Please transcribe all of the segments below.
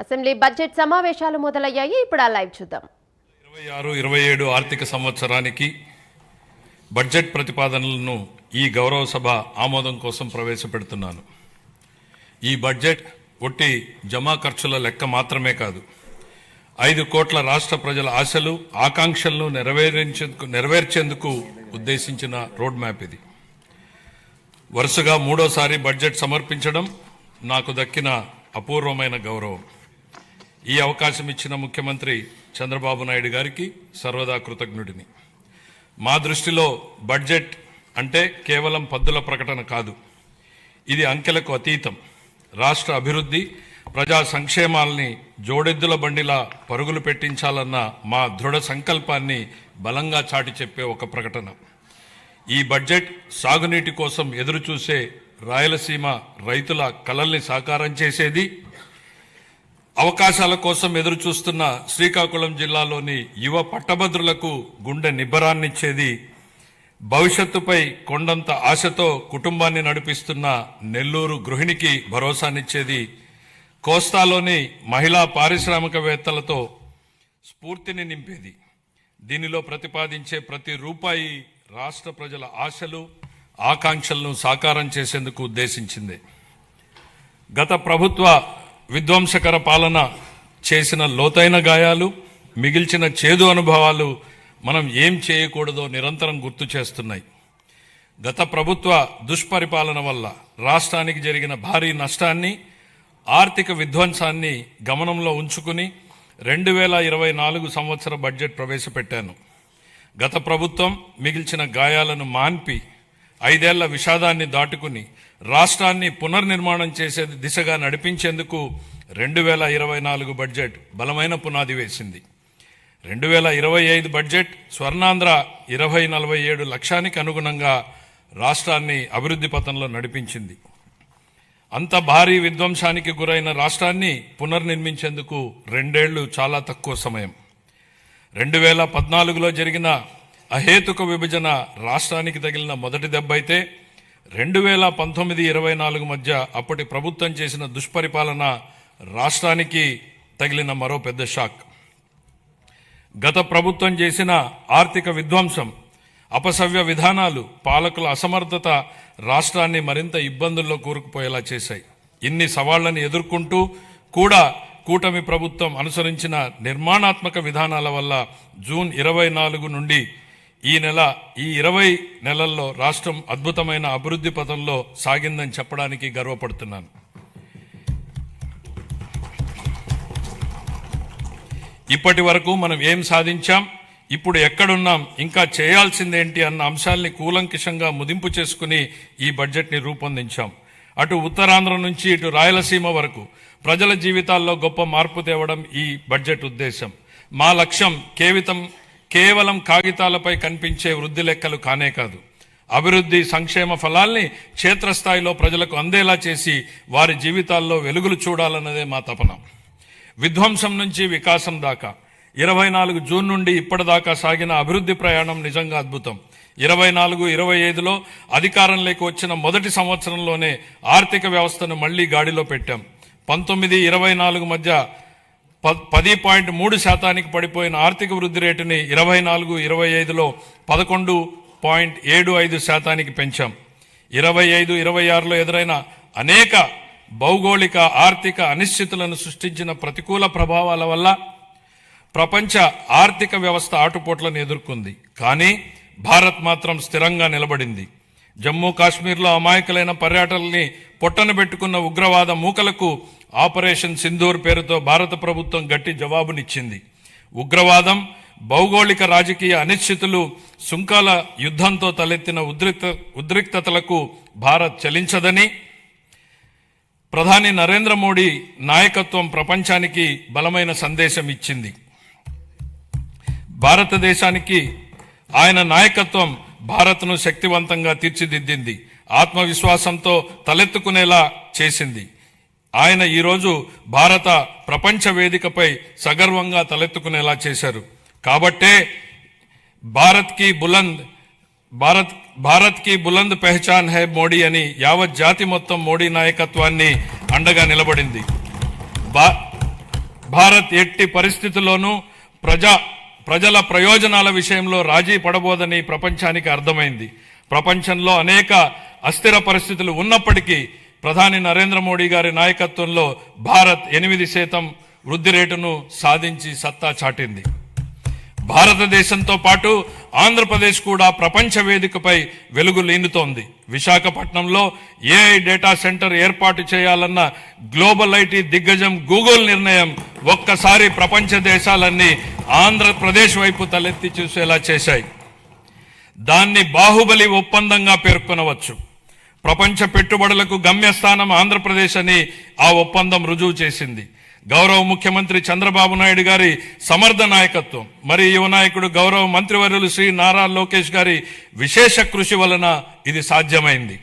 Assembly budget సమావేశాలు మొదలయ్యాయి. ఇప్పుడు ఆ లైవ్ చూద్దాం. 26-27 ఆర్థిక సంవత్సరానికి బడ్జెట్ ప్రతిపాదనలను ఈ గౌరవ సభ ఆమోదం కోసం ప్రవేశపెడుతున్నాను. ఈ బడ్జెట్ ఒట్టి జమా ఖర్చుల లెక్క మాత్రమే కాదు, 5 కోట్ల రాష్ట్ర ప్రజల ఆశలు ఆకాంక్షలను నెరవేర్చేందుకు ఉద్దేశించిన రోడ్ మ్యాప్ ఇది. వరుసగా 3వసారి బడ్జెట్ సమర్పించడం నాకు దక్కిన అపూర్వమైన గౌరవం. ఈ అవకాశం ఇచ్చిన ముఖ్యమంత్రి చంద్రబాబు నాయుడు గారికి సర్వదా కృతజ్ఞుడిని. మా దృష్టిలో బడ్జెట్ అంటే కేవలం పద్దుల ప్రకటన కాదు, ఇది అంకెలకు అతీతం. రాష్ట్ర అభివృద్ధి, ప్రజా సంక్షేమాల్ని జోడెద్దుల బండిలా పరుగులు పెట్టించాలన్న మా దృఢ సంకల్పాన్ని బలంగా చాటి చెప్పే ఒక ప్రకటన. ఈ బడ్జెట్ సాగునీటి కోసం ఎదురుచూసే రాయలసీమ రైతుల కలల్ని సాకారం చేసేది, అవకాశాల కోసం ఎదురుచూస్తున్న శ్రీకాకుళం జిల్లాలోని యువ పట్టభద్రులకు గుండె నిబ్బరాన్నిచ్చేది, భవిష్యత్తుపై కొండంత ఆశతో కుటుంబాన్ని నడిపిస్తున్న నెల్లూరు గృహిణికి భరోసానిచ్చేది, కోస్తాలోని మహిళా పారిశ్రామికవేత్తలతో స్ఫూర్తిని నింపేది. దీనిలో ప్రతిపాదించే ప్రతి రూపాయి రాష్ట్ర ప్రజల ఆశలు ఆకాంక్షలను సాకారం చేసేందుకు ఉద్దేశించింది. గత ప్రభుత్వ విధ్వంసకర పాలన చేసిన లోతైన గాయాలు, మిగిల్చిన చేదు అనుభవాలు మనం ఏం చేయకూడదో నిరంతరం గుర్తు చేస్తున్నాయి. గత ప్రభుత్వ దుష్పరిపాలన వల్ల రాష్ట్రానికి జరిగిన భారీ నష్టాన్ని, ఆర్థిక విధ్వంసాన్ని గమనంలో ఉంచుకుని 2024 సంవత్సర బడ్జెట్ ప్రవేశపెట్టాను. గత ప్రభుత్వం మిగిల్చిన గాయాలను మాన్పి 5 ఏళ్ల విషాదాన్ని దాటుకుని రాష్ట్రాన్ని పునర్నిర్మాణం చేసే దిశగా నడిపించేందుకు 2024 బడ్జెట్ బలమైన పునాది వేసింది. 2025 బడ్జెట్ స్వర్ణాంధ్ర 2047 లక్ష్యానికి అనుగుణంగా రాష్ట్రాన్ని అభివృద్ధి పథంలో నడిపించింది. అంత భారీ విధ్వంసానికి గురైన రాష్ట్రాన్ని పునర్నిర్మించేందుకు 2 ఏళ్లు చాలా తక్కువ సమయం. 2014లో జరిగిన అహేతుక విభజన రాష్ట్రానికి తగిలిన మొదటి దెబ్బ అయితే 2019-24 మధ్య అప్పటి ప్రభుత్వం చేసిన దుష్పరిపాలన రాష్ట్రానికి తగిలిన మరో పెద్ద షాక్. గత ప్రభుత్వం చేసిన ఆర్థిక విధ్వంసం, అపసవ్య విధానాలు, పాలకుల అసమర్థత రాష్ట్రాన్ని మరింత ఇబ్బందుల్లో కూరుకుపోయేలా చేశాయి. ఇన్ని సవాళ్లను ఎదుర్కొంటూ కూడా కూటమి ప్రభుత్వం అనుసరించిన నిర్మాణాత్మక విధానాల వల్ల జూన్ 24 నుండి ఈ 20 నెలల్లో రాష్ట్రం అద్భుతమైన అభివృద్ధి పథంలో సాగిందని చెప్పడానికి గర్వపడుతున్నాను. ఇప్పటి వరకు మనం ఏం సాధించాం, ఇప్పుడు ఎక్కడున్నాం, ఇంకా చేయాల్సిందేంటి అన్న అంశాల్ని కూలంకిషంగా ముదింపు చేసుకుని ఈ బడ్జెట్ని రూపొందించాం. అటు ఉత్తరాంధ్ర నుంచి ఇటు రాయలసీమ వరకు ప్రజల జీవితాల్లో గొప్ప మార్పు తేవడం ఈ బడ్జెట్ ఉద్దేశం. మా లక్ష్యం కేవలం కాగితాలపై కనిపించే వృద్ధి లెక్కలు కానే కాదు, అభివృద్ధి సంక్షేమ ఫలాల్ని క్షేత్రస్థాయిలో ప్రజలకు అందేలా చేసి వారి జీవితాల్లో వెలుగులు చూడాలన్నదే మా తపన. విధ్వంసం నుంచి వికాసం దాకా 24 జూన్ నుండి ఇప్పటిదాకా సాగిన అభివృద్ధి ప్రయాణం నిజంగా అద్భుతం. 24-25లో అధికారంలోకి వచ్చిన మొదటి సంవత్సరంలోనే ఆర్థిక వ్యవస్థను మళ్లీ గాడిలో పెట్టాం. 19-24 మధ్య 10.3% పడిపోయిన ఆర్థిక వృద్ధి రేటుని 24-25లో 11.75% పెంచాం. 25-26లో ఎదురైన అనేక భౌగోళిక ఆర్థిక అనిశ్చితులను సృష్టించిన ప్రతికూల ప్రభావాల వల్ల ప్రపంచ ఆర్థిక వ్యవస్థ ఆటుపోట్లను ఎదుర్కొంది. కానీ భారత్ మాత్రం స్థిరంగా నిలబడింది. జమ్మూ కాశ్మీర్లో అమాయకులైన పర్యాటకుల్ని పొట్టన పెట్టుకున్న ఉగ్రవాద మూకలకు ఆపరేషన్ సింధూర్ పేరుతో భారత ప్రభుత్వం గట్టి జవాబునిచ్చింది. ఉగ్రవాదం, భౌగోళిక రాజకీయ అనిశ్చితులు, సుంకాల యుద్ధంతో తలెత్తిన ఉద్రిక్తతలకు భారత్ చలించదని ప్రధాని నరేంద్ర మోడీ నాయకత్వం ప్రపంచానికి బలమైన సందేశం ఇచ్చింది. భారతదేశానికి ఆయన నాయకత్వం భారత్ను శక్తివంతంగా తీర్చిదిద్దింది, ఆత్మవిశ్వాసంతో తలెత్తుకునేలా చేసింది. ఆయన ఈరోజు భారత ప్రపంచ వేదికపై సగర్వంగా తలెత్తుకునేలా చేశారు. కాబట్టే భారత్ కి బులంద్ పెహచాన్ హై మోడీ అని యావత్ జాతి మొత్తం మోడీ నాయకత్వాన్ని అండగా నిలబడింది. భారత్ ఎట్టి పరిస్థితుల్లోనూ ప్రజల ప్రయోజనాల విషయంలో రాజీ పడబోదని ప్రపంచానికి అర్థమైంది. ప్రపంచంలో అనేక అస్థిర పరిస్థితులు ఉన్నప్పటికీ ప్రధాని నరేంద్ర మోడీ గారి నాయకత్వంలో భారత్ 8% వృద్ధి రేటును సాధించి సత్తా చాటింది. భారతదేశంతో పాటు ఆంధ్రప్రదేశ్ కూడా ప్రపంచ వేదికపై వెలుగులీనుతోంది. విశాఖపట్నంలో ఏఐ డేటా సెంటర్ ఏర్పాటు చేయాలన్న గ్లోబల్ ఐటీ దిగ్గజం గూగుల్ నిర్ణయం ఒక్కసారి ప్రపంచ దేశాలన్నీ ఆంధ్రప్రదేశ్ వైపు తలెత్తి చూసేలా చేశాయి. దాన్ని బాహుబలి ఒప్పందంగా పేర్కొనవచ్చు. ప్రపంచ పెట్టుబడులకు గమ్యస్థానం ఆంధ్రప్రదేశ్ అని ఆ ఒప్పందం రుజువు చేసింది. గౌరవ ముఖ్యమంత్రి చంద్రబాబు నాయుడు గారి సమర్థ నాయకత్వం, మరి యువ నాయకుడు గౌరవ మంత్రివర్యులు శ్రీ నారా లోకేష్ గారి విశేష కృషి వలన ఇది సాధ్యమైంది.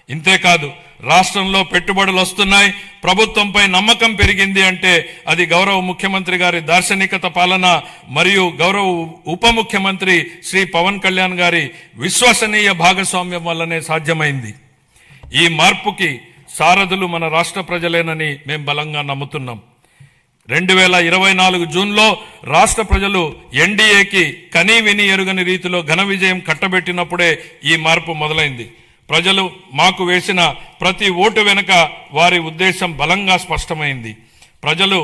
ఇంతేకాదు, రాష్ట్రంలో పెట్టుబడులు వస్తున్నాయి, ప్రభుత్వంపై నమ్మకం పెరిగింది అంటే అది గౌరవ ముఖ్యమంత్రి గారి దార్శనికత పాలన మరియు గౌరవ ఉప ముఖ్యమంత్రి శ్రీ పవన్ కళ్యాణ్ గారి విశ్వసనీయ భాగస్వామ్యం వల్లనే సాధ్యమైంది. ఈ మార్పుకి సారథులు మన రాష్ట్ర ప్రజలేనని మేము బలంగా నమ్ముతున్నాం. 2024 జూన్లో రాష్ట్ర ప్రజలు ఎన్డీఏకి కనీ విని ఎరుగని రీతిలో ఘన విజయం కట్టబెట్టినప్పుడే ఈ మార్పు మొదలైంది. ప్రజలు మాకు వేసిన ప్రతి ఓటు వెనుక వారి ఉద్దేశం బలంగా స్పష్టమైంది. ప్రజలు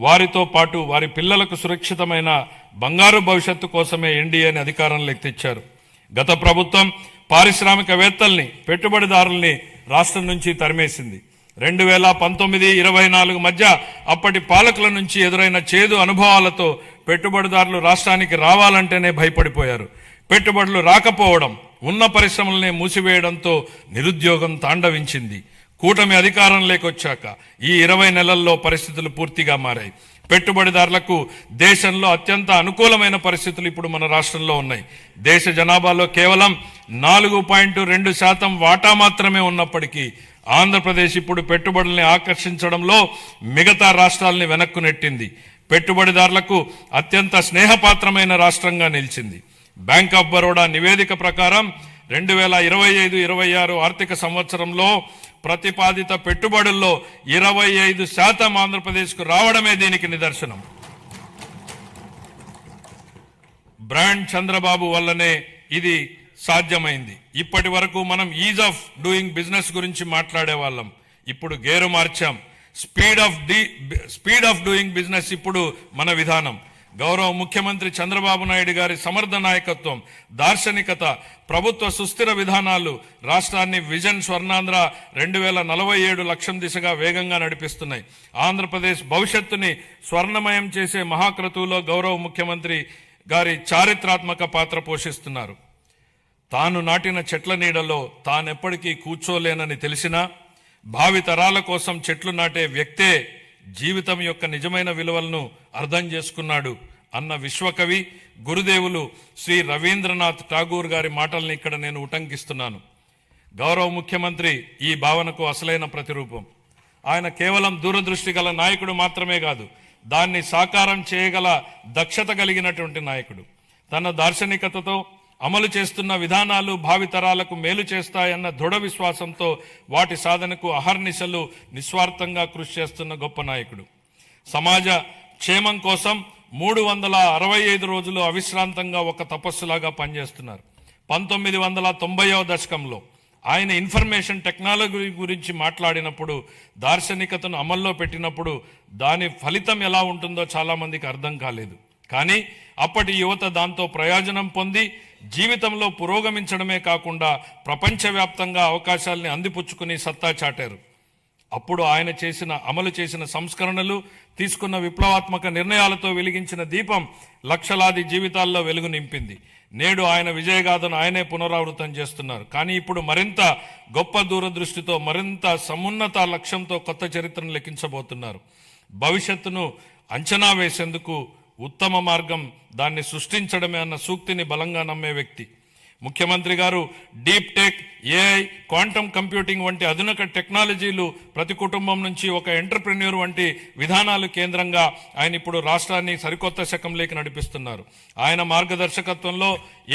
వారితో పాటు వారి పిల్లలకు సురక్షితమైన బంగారు భవిష్యత్తు కోసమే ఎన్డీఏని అధికారంలోకి తెచ్చారు. గత ప్రభుత్వం పారిశ్రామికవేత్తల్ని, పెట్టుబడిదారుల్ని రాష్ట్రం నుంచి తరిమేసింది. 2019-24 మధ్య అప్పటి పాలకుల నుంచి ఎదురైన చేదు అనుభవాలతో పెట్టుబడిదారులు రాష్ట్రానికి రావాలంటేనే భయపడిపోయారు. పెట్టుబడులు రాకపోవడం, ఉన్న పరిశ్రమలనే మూసివేయడంతో నిరుద్యోగం తాండవించింది. కూటమి అధికారంలోకి వచ్చాక ఈ 20 నెలల్లో పరిస్థితులు పూర్తిగా మారాయి. పెట్టుబడిదారులకు దేశంలో అత్యంత అనుకూలమైన పరిస్థితులు ఇప్పుడు మన రాష్ట్రంలో ఉన్నాయి. దేశ జనాభాలో కేవలం 4.2% వాటా మాత్రమే ఉన్నప్పటికీ ఆంధ్రప్రదేశ్ ఇప్పుడు పెట్టుబడుల్ని ఆకర్షించడంలో మిగతా రాష్ట్రాలని వెనక్కు నెట్టింది. పెట్టుబడిదారులకు అత్యంత స్నేహపాత్రమైన రాష్ట్రంగా నిలిచింది. బ్యాంక్ ఆఫ్ బరోడా నివేదిక ప్రకారం 2025-26 ఆర్థిక సంవత్సరంలో ప్రతిపాదిత పెట్టుబడుల్లో 25% ఆంధ్రప్రదేశ్కు రావడమే దీనికి నిదర్శనం. బ్రాండ్ చంద్రబాబు వల్లనే ఇది సాధ్యమైంది. ఇప్పటి వరకు మనం ఈజ్ ఆఫ్ డూయింగ్ బిజినెస్ గురించి మాట్లాడే వాళ్ళం, ఇప్పుడు గేరు మార్చాం. స్పీడ్ ఆఫ్ డూయింగ్ బిజినెస్ ఇప్పుడు మన విధానం. గౌరవ ముఖ్యమంత్రి చంద్రబాబు నాయుడు గారి సమర్థ నాయకత్వం, దార్శనికత, ప్రభుత్వ సుస్థిర విధానాలు రాష్ట్రాన్ని విజన్ స్వర్ణాంధ్ర 2047 లక్ష్యం దిశగా వేగంగా నడిపిస్తున్నాయి. ఆంధ్రప్రదేశ్ భవిష్యత్తుని స్వర్ణమయం చేసే మహాక్రతువులో గౌరవ ముఖ్యమంత్రి గారి చారిత్రాత్మక పాత్ర పోషిస్తున్నారు. తాను నాటిన చెట్ల నీడలో తానెప్పటికీ కూర్చోలేనని తెలిసినా భావి తరాల కోసం చెట్లు నాటే వ్యక్తే జీవితం యొక్క నిజమైన విలువలను అర్థం చేసుకున్నాడు అన్న విశ్వకవి గురుదేవులు శ్రీ రవీంద్రనాథ్ ఠాగూర్ గారి మాటల్ని ఇక్కడ నేను ఉటంకిస్తున్నాను. గౌరవ ముఖ్యమంత్రి ఈ భావనకు అసలైన ప్రతిరూపం. ఆయన కేవలం దూరదృష్టి గల నాయకుడు మాత్రమే కాదు, దాన్ని సాకారం చేయగల దక్షత కలిగినటువంటి నాయకుడు. తన దార్శనికతతో అమలు చేస్తున్న విధానాలు భావితరాలకు మేలు చేస్తాయన్న దృఢ విశ్వాసంతో వాటి సాధనకు అహర్నిశలు నిస్వార్థంగా కృషి చేస్తున్న గొప్ప నాయకుడు. సమాజ క్షేమం కోసం 365 రోజులు అవిశ్రాంతంగా ఒక తపస్సులాగా పనిచేస్తున్నారు. 1990వ దశకంలో ఆయన ఇన్ఫర్మేషన్ టెక్నాలజీ గురించి మాట్లాడినప్పుడు, దార్శనికతను అమల్లో పెట్టినప్పుడు దాని ఫలితం ఎలా ఉంటుందో చాలా మందికి అర్థం కాలేదు. కానీ అప్పటి యువత దాంతో ప్రయోజనం పొంది జీవితంలో పురోగమించడమే కాకుండా ప్రపంచవ్యాప్తంగా అవకాశాలని అందిపుచ్చుకుని సత్తా చాటారు. అప్పుడు ఆయన అమలు చేసిన సంస్కరణలు, తీసుకున్న విప్లవాత్మక నిర్ణయాలతో వెలిగించిన దీపం లక్షలాది జీవితాల్లో వెలుగు నింపింది. నేడు ఆయన విజయగాథను ఆయనే పునరావృతం చేస్తున్నారు. కానీ ఇప్పుడు మరింత గొప్ప దూరదృష్టితో, మరింత సమున్నత లక్ష్యంతో కొత్త చరిత్రను లిఖించబోతున్నారు. భవిష్యత్తును అంచనా వేసేందుకు ఉత్తమ మార్గం దాన్ని సృష్టించడమే అన్న సూక్తిని బలంగా నమ్మే వ్యక్తి ముఖ్యమంత్రి గారు. Deep tech, AI, quantum computing వంటి ఆధునిక టెక్నాలజీలు ప్రతి కుటుంబం నుంచి ఒక ఎంటర్ప్రెన్యూర్ వంటి విధానాలు కేంద్రంగా ఆయన ఇప్పుడు రాష్ట్రాన్ని సరికొత్త శకంలోకి నడిపిస్తున్నారు. ఆయన మార్గదర్శకత్వంలో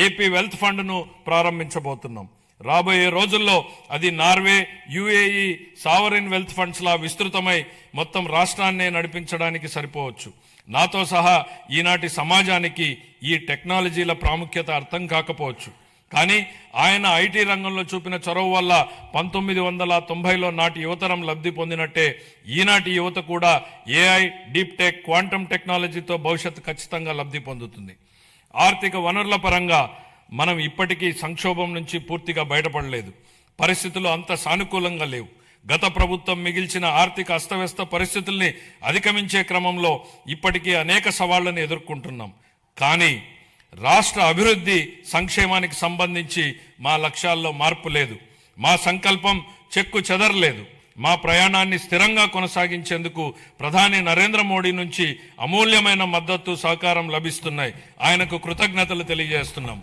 ఏపీ వెల్త్ ఫండ్ను ప్రారంభించబోతున్నాం. రాబోయే రోజుల్లో అది Norway, UAE sovereign wealth funds లా విస్తృతమై మొత్తం రాష్ట్రాన్నే నడిపించడానికి సరిపోవచ్చు. నాతో సహా ఈనాటి సమాజానికి ఈ టెక్నాలజీల ప్రాముఖ్యత అర్థం కాకపోవచ్చు. కానీ ఆయన ఐటీ రంగంలో చూపిన చొరవ వల్ల 1990లో నాటి యువతరం లబ్ధి పొందినట్టే ఈనాటి యువత కూడా ఏఐ, డీప్ టెక్, క్వాంటమ్ టెక్నాలజీతో భవిష్యత్తు ఖచ్చితంగా లబ్ధి పొందుతుంది. ఆర్థిక వనరుల పరంగా మనం ఇప్పటికీ సంక్షోభం నుంచి పూర్తిగా బయటపడలేదు. పరిస్థితులు అంత సానుకూలంగా లేవు. గత ప్రభుత్వం మిగిల్చిన ఆర్థిక అస్తవ్యస్త పరిస్థితుల్ని అధిగమించే క్రమంలో ఇప్పటికీ అనేక సవాళ్లను ఎదుర్కొంటున్నాం. కానీ రాష్ట్ర అభివృద్ధి, సంక్షేమానికి సంబంధించి మా లక్ష్యాల్లో మార్పు లేదు. మా సంకల్పం చెక్కు చెదరలేదు. మా ప్రయాణాన్ని స్థిరంగా కొనసాగించేందుకు ప్రధాని నరేంద్ర మోడీ నుంచి అమూల్యమైన మద్దతు, సహకారం లభిస్తున్నాయి. ఆయనకు కృతజ్ఞతలు తెలియజేస్తున్నాం.